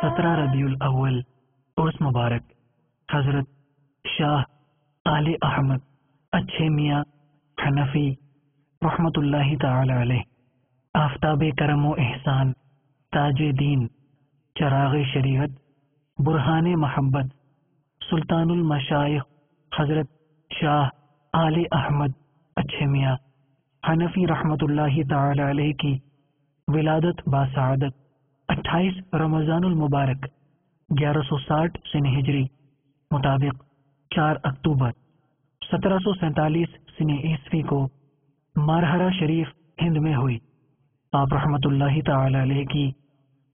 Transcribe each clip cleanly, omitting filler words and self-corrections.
17 ربیع الاول عرس مبارک حضرت شاہ آل احمد اچھے میاں حنفی رحمت اللہ تعالی علیہ، آفتاب کرم و احسان، تاج دین، چراغ شریعت، برہان محبت، سلطان المشائخ حضرت شاہ آل احمد اچھے میاں حنفی رحمت اللہ تعالی علیہ کی ولادت باسعادت 28 رمضان المبارک 1160 سن ہجری مطابق 4 اکتوبر 1747 سن عیسوی کو مارہرہ شریف ہند میں ہوئی۔ آپ رحمت اللہ تعالی علیہ کی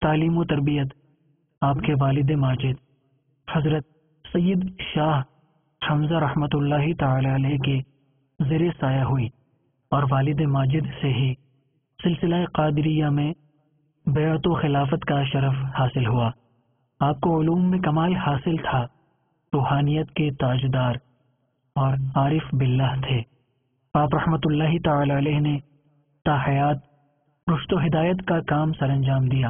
تعلیم و تربیت آپ کے والد ماجد حضرت سید شاہ حمزہ رحمت اللہ تعالی علیہ کے زیر سایہ ہوئی، اور والد ماجد سے ہی سلسلہ قادریہ میں بیعت و خلافت کا شرف حاصل ہوا۔ آپ کو علوم میں کمال حاصل تھا، روحانیت کے تاجدار اور عارف باللہ تھے۔ آپ رحمت اللہ تعالی علیہ نے تا حیات رشد و ہدایت کا کام سر انجام دیا۔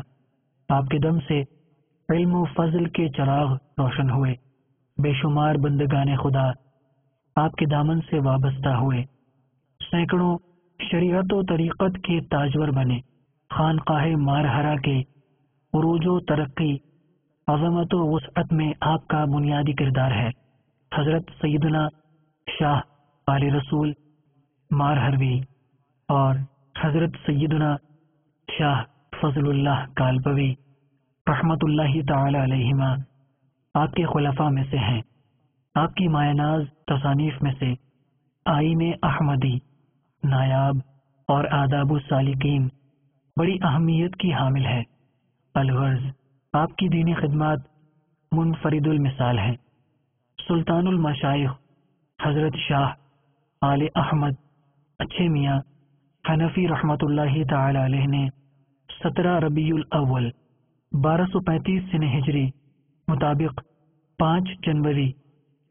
آپ کے دم سے علم و فضل کے چراغ روشن ہوئے، بے شمار بندگان خدا آپ کے دامن سے وابستہ ہوئے، سینکڑوں شریعت و طریقت کے تاجور بنے۔ خانقاہ مارہرہ کے عروج و ترقی، عظمت و وسعت میں آپ کا بنیادی کردار ہے۔ حضرت سیدنا شاہ آل رسول مارہروی اور حضرت سیدنا شاہ فضل اللہ کالپوی رحمت اللہ تعالی علیہما آپ کے خلفاء میں سے ہیں۔ آپ کی مایہ تصانیف میں سے آئین احمدی، نایاب اور آداب السالکین بڑی اہمیت کی حامل ہے۔ الغرض آپ کی دینی خدمات منفرد المثال ہیں۔ سلطان المشائخ حضرت شاہ آل احمد اچھے میاں حنفی رحمت اللہ تعالی علیہ نے 17 ربیع الاول 1235 سن ہجری مطابق 5 جنوری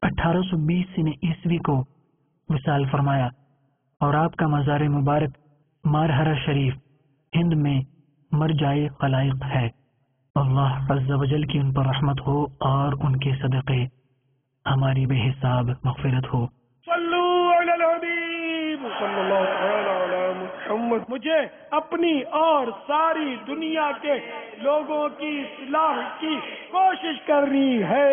1820 سن عیسوی کو وصال فرمایا، اور آپ کا مزار مبارک مارہرہ شریف ہند میں مرجع خلائق ہے۔ اللہ عز و جل کی ان پر رحمت ہو اور ان کے صدقے ہماری بے حساب مغفرت ہو۔ صلو علی الحبیب صلی اللہ تعالی علی محمد۔ مجھے اپنی اور ساری دنیا کے لوگوں کی اصلاح کی کوشش کرنی ہے۔